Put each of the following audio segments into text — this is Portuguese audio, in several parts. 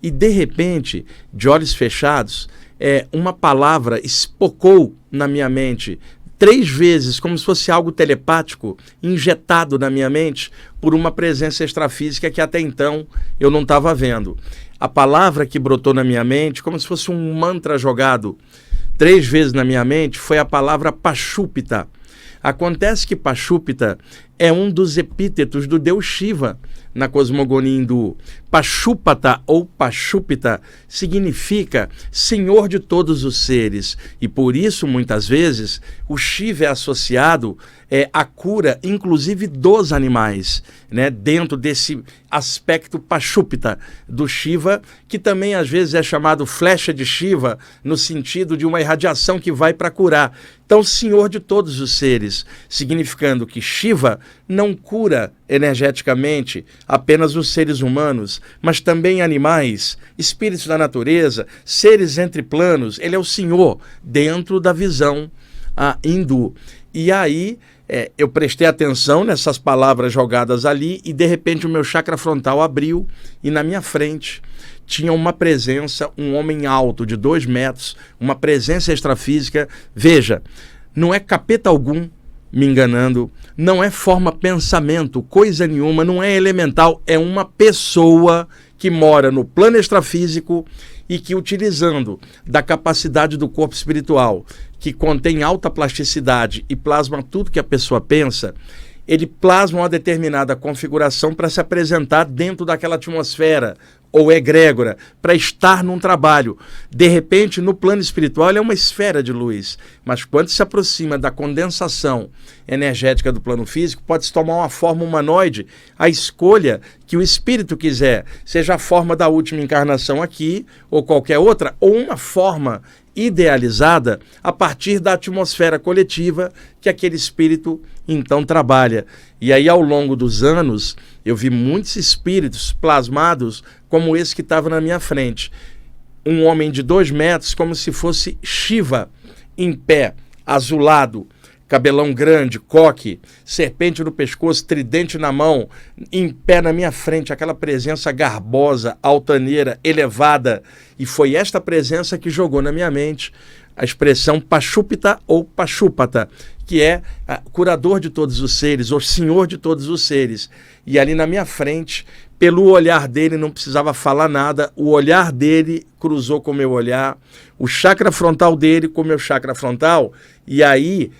e de repente, de olhos fechados, uma palavra espocou na minha mente 3 vezes, como se fosse algo telepático, injetado na minha mente por uma presença extrafísica que até então eu não estava vendo. A palavra que brotou na minha mente, como se fosse um mantra jogado 3 vezes na minha mente, foi a palavra Pachupita. Acontece que Pachupita é um dos epítetos do deus Shiva na cosmogonia hindu. Pachupata ou Pachupita significa Senhor de todos os seres, e por isso muitas vezes o Shiva é associado à cura inclusive dos animais, né? Dentro desse aspecto Pachupita do Shiva, que também às vezes é chamado flecha de Shiva, no sentido de uma irradiação que vai para curar. Então, Senhor de todos os seres, significando que Shiva não cura energeticamente apenas os seres humanos, mas também animais, espíritos da natureza, seres entre planos. Ele é o Senhor dentro da visão hindu. E aí eu prestei atenção nessas palavras jogadas ali e de repente o meu chakra frontal abriu e na minha frente tinha uma presença, um homem alto de 2 metros, uma presença extrafísica. Veja, não é capeta algum me enganando, não é forma pensamento, coisa nenhuma, não é elemental, é uma pessoa que mora no plano extrafísico e que, utilizando da capacidade do corpo espiritual, que contém alta plasticidade e plasma tudo que a pessoa pensa, ele plasma uma determinada configuração para se apresentar dentro daquela atmosfera ou egrégora, para estar num trabalho. De repente, no plano espiritual, ele é uma esfera de luz, mas quando se aproxima da condensação energética do plano físico, pode se tomar uma forma humanoide, a escolha que o espírito quiser, seja a forma da última encarnação aqui, ou qualquer outra, ou uma forma idealizada a partir da atmosfera coletiva que aquele espírito então trabalha. E aí, ao longo dos anos, eu vi muitos espíritos plasmados como esse que estava na minha frente. Um homem de 2 metros, como se fosse Shiva, em pé, azulado, cabelão grande, coque, serpente no pescoço, tridente na mão, em pé na minha frente, aquela presença garbosa, altaneira, elevada. E foi esta presença que jogou na minha mente a expressão Pachupita ou Pachupata, que é curador de todos os seres, ou senhor de todos os seres. E ali na minha frente, pelo olhar dele, não precisava falar nada, o olhar dele cruzou com o meu olhar, o chakra frontal dele com o meu chakra frontal, e aí,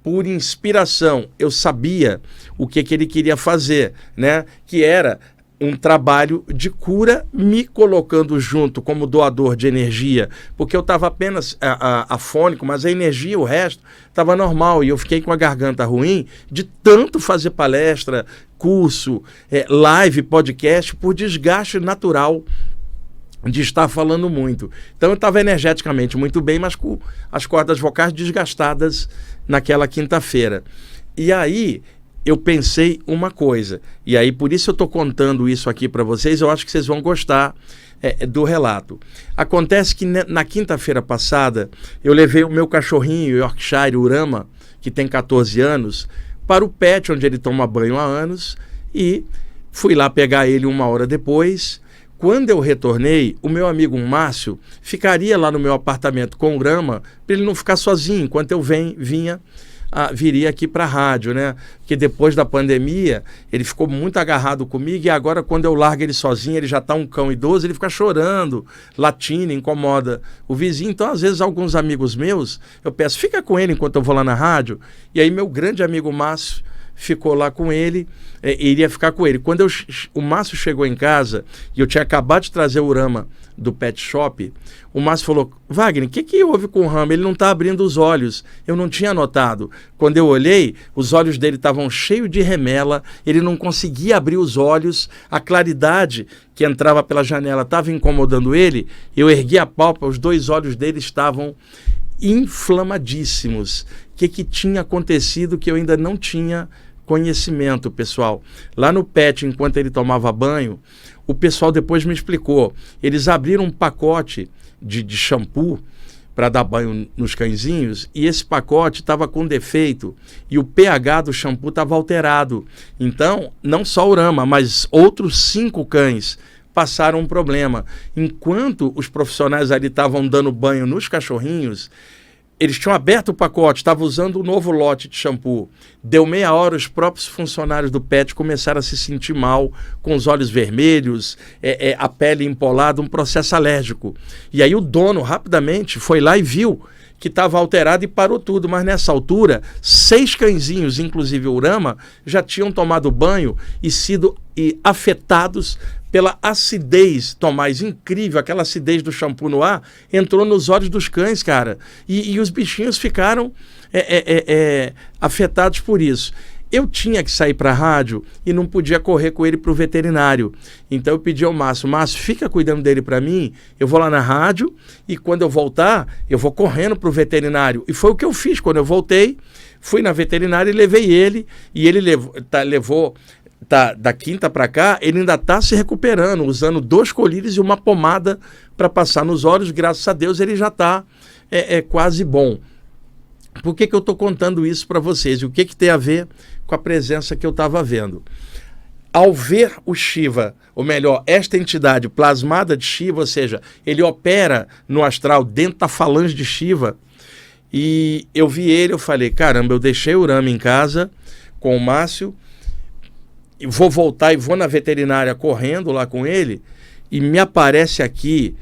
por inspiração, eu sabia o que ele queria fazer, né? Que era um trabalho de cura, me colocando junto como doador de energia, porque eu estava apenas afônico, mas a energia, o resto, estava normal, e eu fiquei com a garganta ruim de tanto fazer palestra, curso, live, podcast, por desgaste natural de estar falando muito. Então eu estava energeticamente muito bem, mas com as cordas vocais desgastadas naquela quinta-feira. E aí eu pensei uma coisa, e aí por isso eu estou contando isso aqui para vocês, eu acho que vocês vão gostar do relato. Acontece que na quinta-feira passada, eu levei o meu cachorrinho Yorkshire Urama, que tem 14 anos, para o pet, onde ele toma banho há anos, e fui lá pegar ele 1 hora depois. Quando eu retornei, o meu amigo Márcio ficaria lá no meu apartamento com o Urama, para ele não ficar sozinho, enquanto eu viria aqui para a rádio, né? Porque depois da pandemia, ele ficou muito agarrado comigo e agora quando eu largo ele sozinho, ele já está um cão idoso, ele fica chorando, latindo, incomoda o vizinho. Então, às vezes, alguns amigos meus, eu peço, fica com ele enquanto eu vou lá na rádio. E aí meu grande amigo Márcio ficou lá com ele, iria ficar com ele. Quando o Márcio chegou em casa, e eu tinha acabado de trazer o Urama do pet shop, o Márcio falou, Wagner, o que houve com o Rama? Ele não está abrindo os olhos. Eu não tinha notado. Quando eu olhei, os olhos dele estavam cheios de remela, ele não conseguia abrir os olhos, a claridade que entrava pela janela estava incomodando ele, eu ergui a pálpebra, os 2 olhos dele estavam inflamadíssimos. O que tinha acontecido que eu ainda não tinha conhecimento, pessoal? Lá no pet, enquanto ele tomava banho, o pessoal depois me explicou. Eles abriram um pacote de shampoo para dar banho nos cãezinhos e esse pacote estava com defeito e o pH do shampoo estava alterado. Então, não só o Urama, mas outros 5 cães passaram um problema. Enquanto os profissionais ali estavam dando banho nos cachorrinhos, eles tinham aberto o pacote, estavam usando o novo lote de shampoo. Deu meia hora, os próprios funcionários do pet começaram a se sentir mal, com os olhos vermelhos, a pele empolada, um processo alérgico. E aí o dono rapidamente foi lá e viu que estava alterado e parou tudo. Mas nessa altura, 6 cãezinhos, inclusive o Urama, já tinham tomado banho e sido afetados pela acidez, Tomás, incrível, aquela acidez do shampoo no ar, entrou nos olhos dos cães, cara, e os bichinhos ficaram afetados por isso. Eu tinha que sair para a rádio e não podia correr com ele para o veterinário. Então eu pedi ao Márcio, fica cuidando dele para mim, eu vou lá na rádio e quando eu voltar, eu vou correndo para o veterinário. E foi o que eu fiz quando eu voltei, fui na veterinária e levei ele, e ele levou da quinta para cá, ele ainda está se recuperando, usando 2 colírios e uma pomada para passar nos olhos. Graças a Deus ele já está quase bom. Por que eu estou contando isso para vocês? E o que tem a ver com a presença que eu estava vendo? Ao ver o Shiva, ou melhor, esta entidade plasmada de Shiva, ou seja, ele opera no astral dentro da falange de Shiva, e eu vi ele, eu falei, caramba, eu deixei o Urama em casa com o Márcio, vou voltar e vou na veterinária correndo lá com ele, e me aparece aqui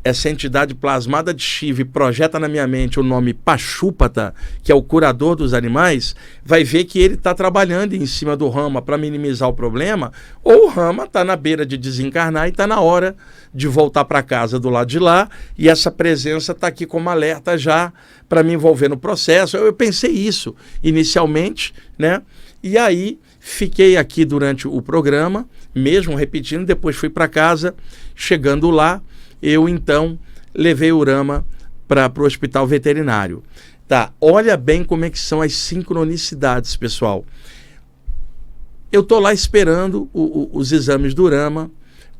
essa entidade plasmada de Shiva e projeta na minha mente o nome Pashupata, que é o curador dos animais, vai ver que ele está trabalhando em cima do Rama para minimizar o problema, ou o Rama está na beira de desencarnar e está na hora de voltar para casa do lado de lá, e essa presença está aqui como alerta já para me envolver no processo. Eu pensei isso inicialmente, né? E aí fiquei aqui durante o programa, mesmo repetindo, depois fui para casa. Chegando lá, eu então levei o Urama para o hospital veterinário. Tá, olha bem como é que são as sincronicidades, pessoal. Eu estou lá esperando os exames do Urama,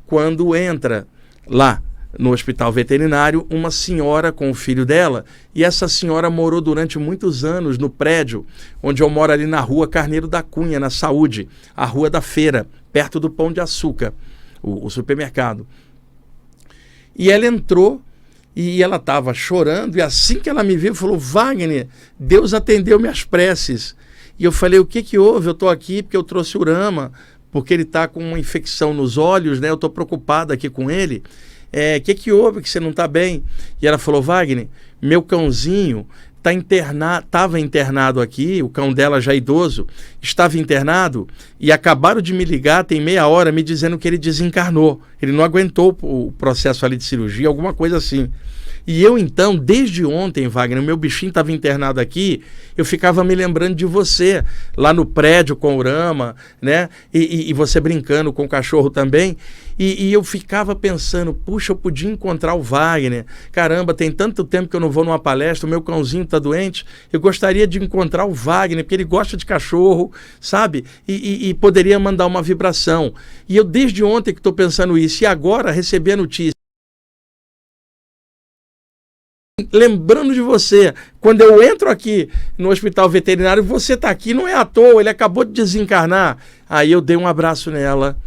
quando entra lá no hospital veterinário uma senhora com o filho dela, e essa senhora morou durante muitos anos no prédio onde eu moro, ali na rua Carneiro da Cunha, na Saúde, a rua da Feira, perto do Pão de Açúcar, o supermercado. E ela entrou e ela estava chorando, e assim que ela me viu, falou, Wagner, Deus atendeu minhas preces. E eu falei, o que houve? Eu estou aqui porque eu trouxe o Urama, porque ele está com uma infecção nos olhos, né? Eu estou preocupado aqui com ele. O que houve que você não está bem? E ela falou, Wagner, meu cãozinho estava internado aqui, o cão dela já idoso, estava internado, e acabaram de me ligar, tem meia hora, me dizendo que ele desencarnou. Ele não aguentou o processo ali de cirurgia, alguma coisa assim. E eu então, desde ontem, Wagner, meu bichinho estava internado aqui, eu ficava me lembrando de você, lá no prédio com o Urama, né? E você brincando com o cachorro também. E eu ficava pensando, puxa, eu podia encontrar o Wagner. Caramba, tem tanto tempo que eu não vou numa palestra, o meu cãozinho está doente. Eu gostaria de encontrar o Wagner, porque ele gosta de cachorro, sabe? E poderia mandar uma vibração. E eu desde ontem que estou pensando isso, e agora recebi a notícia. Lembrando de você, quando eu entro aqui no hospital veterinário, você está aqui, não é à toa, ele acabou de desencarnar. Aí eu dei um abraço nela,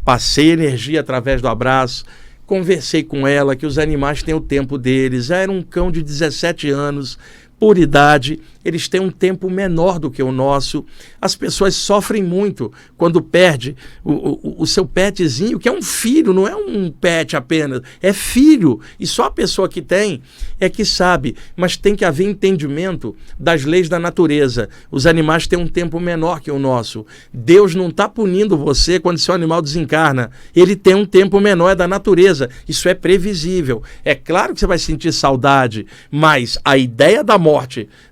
passei energia através do abraço, conversei com ela que os animais têm o tempo deles. Já era um cão de 17 anos, por idade, eles têm um tempo menor do que o nosso. As pessoas sofrem muito quando perde o seu petzinho, que é um filho, não é um pet apenas, é filho. E só a pessoa que tem é que sabe, mas tem que haver entendimento das leis da natureza. Os animais têm um tempo menor que o nosso. Deus não está punindo você quando seu animal desencarna. Ele tem um tempo menor, é da natureza. Isso é previsível. É claro que você vai sentir saudade, mas a ideia da morte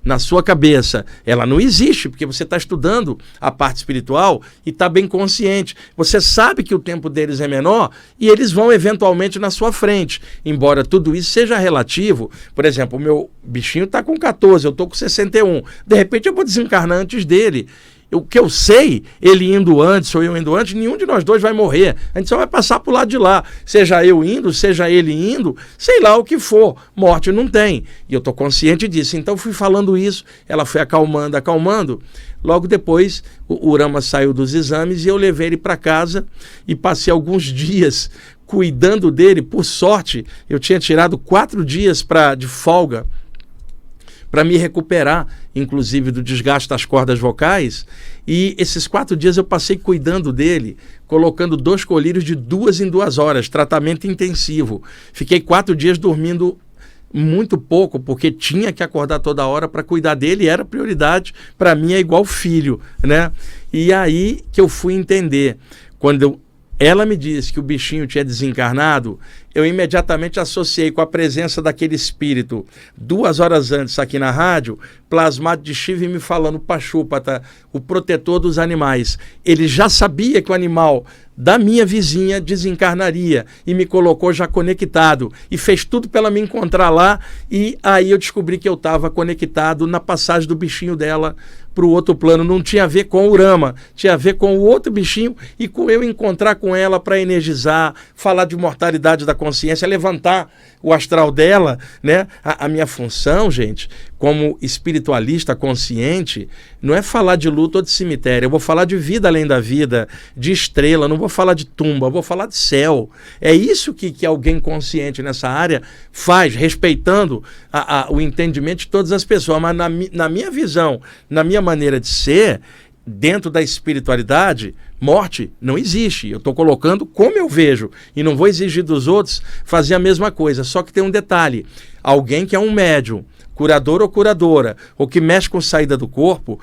na sua cabeça, ela não existe, porque você está estudando a parte espiritual e está bem consciente. Você sabe que o tempo deles é menor e eles vão eventualmente na sua frente, embora tudo isso seja relativo. Por exemplo, o meu bichinho está com 14, eu estou com 61. De repente eu vou desencarnar antes dele. O que eu sei, ele indo antes ou eu indo antes, nenhum de nós dois vai morrer. A gente só vai passar para o lado de lá. Seja eu indo, seja ele indo, sei lá o que for. Morte não tem. E eu estou consciente disso. Então fui falando isso, ela foi acalmando. Logo depois, o Urama saiu dos exames e eu levei ele para casa e passei alguns dias cuidando dele. Por sorte, eu tinha tirado 4 dias de folga para me recuperar, inclusive do desgaste das cordas vocais, e esses 4 dias eu passei cuidando dele, colocando 2 colírios de 2 em 2 horas, tratamento intensivo. Fiquei 4 dias dormindo muito pouco, porque tinha que acordar toda hora para cuidar dele, era prioridade, para mim é igual filho, né? E aí que eu fui entender, quando ela me disse que o bichinho tinha desencarnado, eu imediatamente associei com a presença daquele espírito 2 horas antes aqui na rádio, plasmado de Shiva, me falando Pachupata, o protetor dos animais. Ele já sabia que o animal da minha vizinha desencarnaria e me colocou já conectado e fez tudo para ela me encontrar lá, e aí eu descobri que eu estava conectado na passagem do bichinho dela para o outro plano. Não tinha a ver com o Urama, tinha a ver com o outro bichinho e com eu encontrar com ela para energizar, falar de mortalidade da consciência, levantar o astral dela, né? A minha função, gente, como espiritualista consciente, não é falar de luta ou de cemitério. Eu vou falar de vida além da vida, de estrela, não vou falar de tumba, vou falar de céu. É isso que alguém consciente nessa área faz, respeitando o entendimento de todas as pessoas. Mas na minha visão, na minha maneira de ser, dentro da espiritualidade, morte não existe. Eu estou colocando como eu vejo e não vou exigir dos outros fazer a mesma coisa. Só que tem um detalhe: alguém que é um médium, curador ou curadora, ou que mexe com saída do corpo,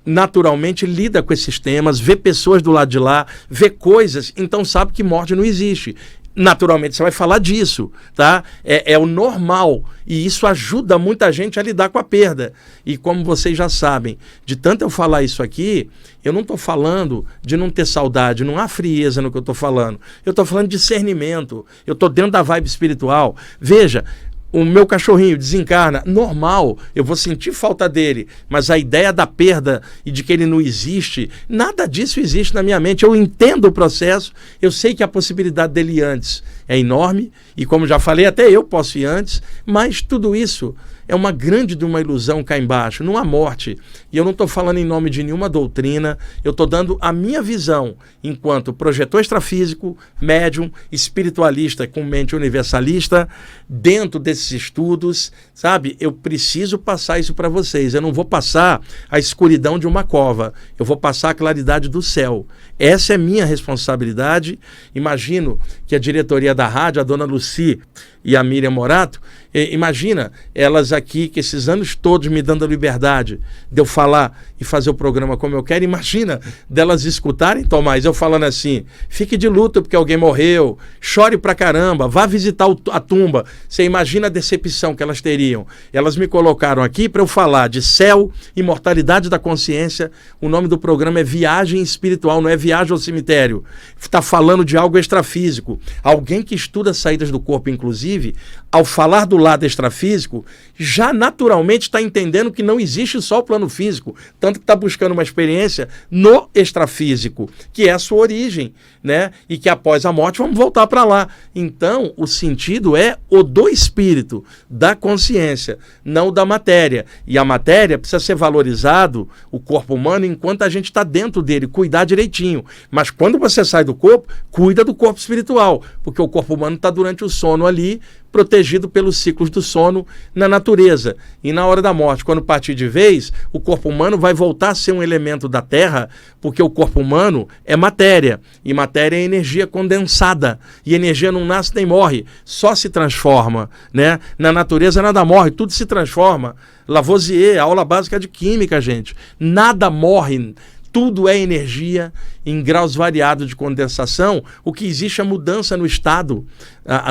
naturalmente lida com esses temas, vê pessoas do lado de lá, vê coisas, então sabe que morte não existe. Naturalmente você vai falar disso, tá? É o normal, e isso ajuda muita gente a lidar com a perda. E como vocês já sabem, de tanto eu falar isso aqui, eu não estou falando de não ter saudade, não há frieza no que eu estou falando. Eu estou falando de discernimento, eu estou dentro da vibe espiritual. Veja, o meu cachorrinho desencarna, normal, eu vou sentir falta dele, mas a ideia da perda e de que ele não existe, nada disso existe na minha mente. Eu entendo o processo, eu sei que a possibilidade dele ir antes é enorme, e como já falei, até eu posso ir antes, mas tudo isso é uma grande de uma ilusão cá embaixo, não há morte. E eu não estou falando em nome de nenhuma doutrina, eu estou dando a minha visão enquanto projetor extrafísico, médium, espiritualista com mente universalista, dentro desses estudos, sabe? Eu preciso passar isso para vocês. Eu não vou passar a escuridão de uma cova, eu vou passar a claridade do céu. Essa é minha responsabilidade. Imagino que a diretoria da rádio, a dona Luci e a Miriam Morato, imagina elas aqui, que esses anos todos me dando a liberdade de eu falar e fazer o programa como eu quero. Imagina delas escutarem, Tomás, eu falando assim: fique de luto porque alguém morreu, chore pra caramba, vá visitar a tumba. Você imagina a decepção que elas teriam. Elas me colocaram aqui para eu falar de céu, imortalidade da consciência. O nome do programa é Viagem Espiritual, não é Viagem ao Cemitério. Está falando de algo extrafísico. Alguém que estuda saídas do corpo, inclusive, ao falar do lado extrafísico, já naturalmente está entendendo que não existe só o plano físico, tanto que está buscando uma experiência no extrafísico, que é a sua origem, né? E que após a morte vamos voltar para lá. Então, o sentido é o do espírito, da consciência, não da matéria. E a matéria precisa ser valorizado, o corpo humano, enquanto a gente está dentro dele, cuidar direitinho. Mas quando você sai do corpo, cuida do corpo espiritual, porque o corpo humano está durante o sono ali, protegido pelos ciclos do sono na natureza. E na hora da morte, quando partir de vez, o corpo humano vai voltar a ser um elemento da Terra, porque o corpo humano é matéria, e matéria é energia condensada, e energia não nasce nem morre, só se transforma, né? Na natureza nada morre, tudo se transforma. Lavoisier, aula básica de química, gente. Nada morre, tudo é energia em graus variados de condensação. O que existe é mudança no estado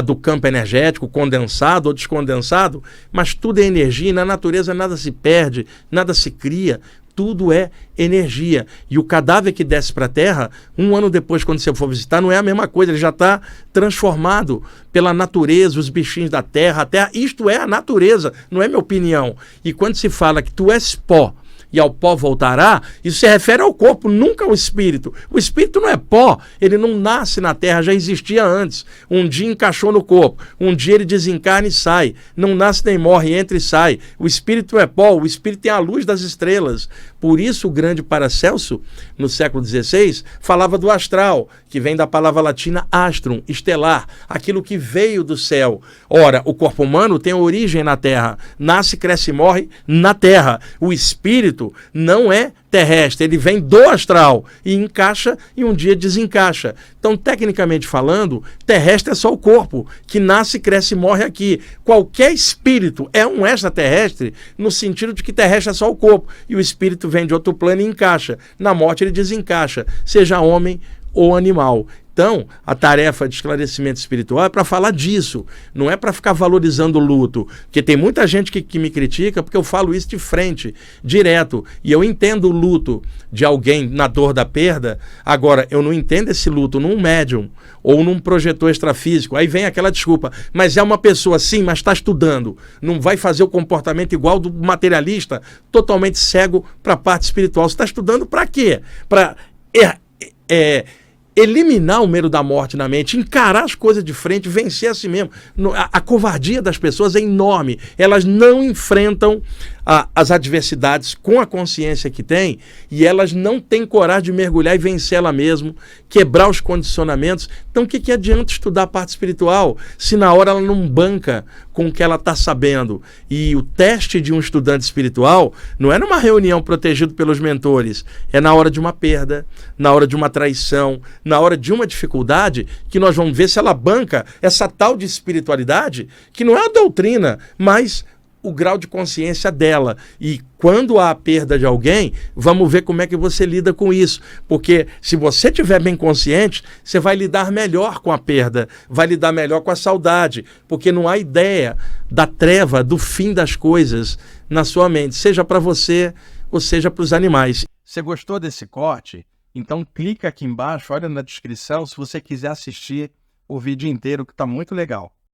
do campo energético, condensado ou descondensado, mas tudo é energia, e na natureza nada se perde, nada se cria, tudo é energia. E o cadáver que desce para a Terra, 1 ano depois, quando você for visitar, não é a mesma coisa, ele já está transformado pela natureza, os bichinhos da Terra, a Terra, isto é a natureza, não é minha opinião. E quando se fala que tu és pó, e ao pó voltará, isso se refere ao corpo, nunca ao espírito. O espírito não é pó, ele não nasce na terra, já existia antes. Um dia encaixou no corpo, um dia ele desencarna e sai. Não nasce nem morre, entra e sai. O espírito é pó, o espírito tem a luz das estrelas. Por isso o grande Paracelso, no século XVI, falava do astral, que vem da palavra latina astrum, estelar, aquilo que veio do céu. Ora, o corpo humano tem origem na terra, nasce, cresce e morre na terra. O espírito não é terrestre, ele vem do astral e encaixa e um dia desencaixa. Então, tecnicamente falando, terrestre é só o corpo, que nasce, cresce e morre aqui. Qualquer espírito é um extraterrestre, no sentido de que terrestre é só o corpo, e o espírito vem de outro plano e encaixa. Na morte ele desencaixa, seja homem ou animal. Então, a tarefa de esclarecimento espiritual é para falar disso, não é para ficar valorizando o luto, porque tem muita gente que me critica porque eu falo isso de frente, direto, e eu entendo o luto de alguém na dor da perda. Agora, eu não entendo esse luto num médium ou num projetor extrafísico. Aí vem aquela desculpa, mas é uma pessoa sim, mas está estudando, não vai fazer o comportamento igual do materialista, totalmente cego para a parte espiritual. Você está estudando para quê? Para eliminar o medo da morte na mente, encarar as coisas de frente, vencer a si mesmo. A covardia das pessoas é enorme. Elas não enfrentam as adversidades com a consciência que têm, e elas não têm coragem de mergulhar e vencer ela mesmo, quebrar os condicionamentos. Então, o que adianta estudar a parte espiritual se na hora ela não banca com o que ela está sabendo? E o teste de um estudante espiritual não é numa reunião protegido pelos mentores, é na hora de uma perda, na hora de uma traição, na hora de uma dificuldade, que nós vamos ver se ela banca essa tal de espiritualidade, que não é a doutrina, mas o grau de consciência dela. E quando há a perda de alguém, vamos ver como é que você lida com isso. Porque se você estiver bem consciente, você vai lidar melhor com a perda, vai lidar melhor com a saudade, porque não há ideia da treva, do fim das coisas na sua mente, seja para você ou seja para os animais. Você gostou desse corte? Então clica aqui embaixo, olha na descrição se você quiser assistir o vídeo inteiro, que está muito legal.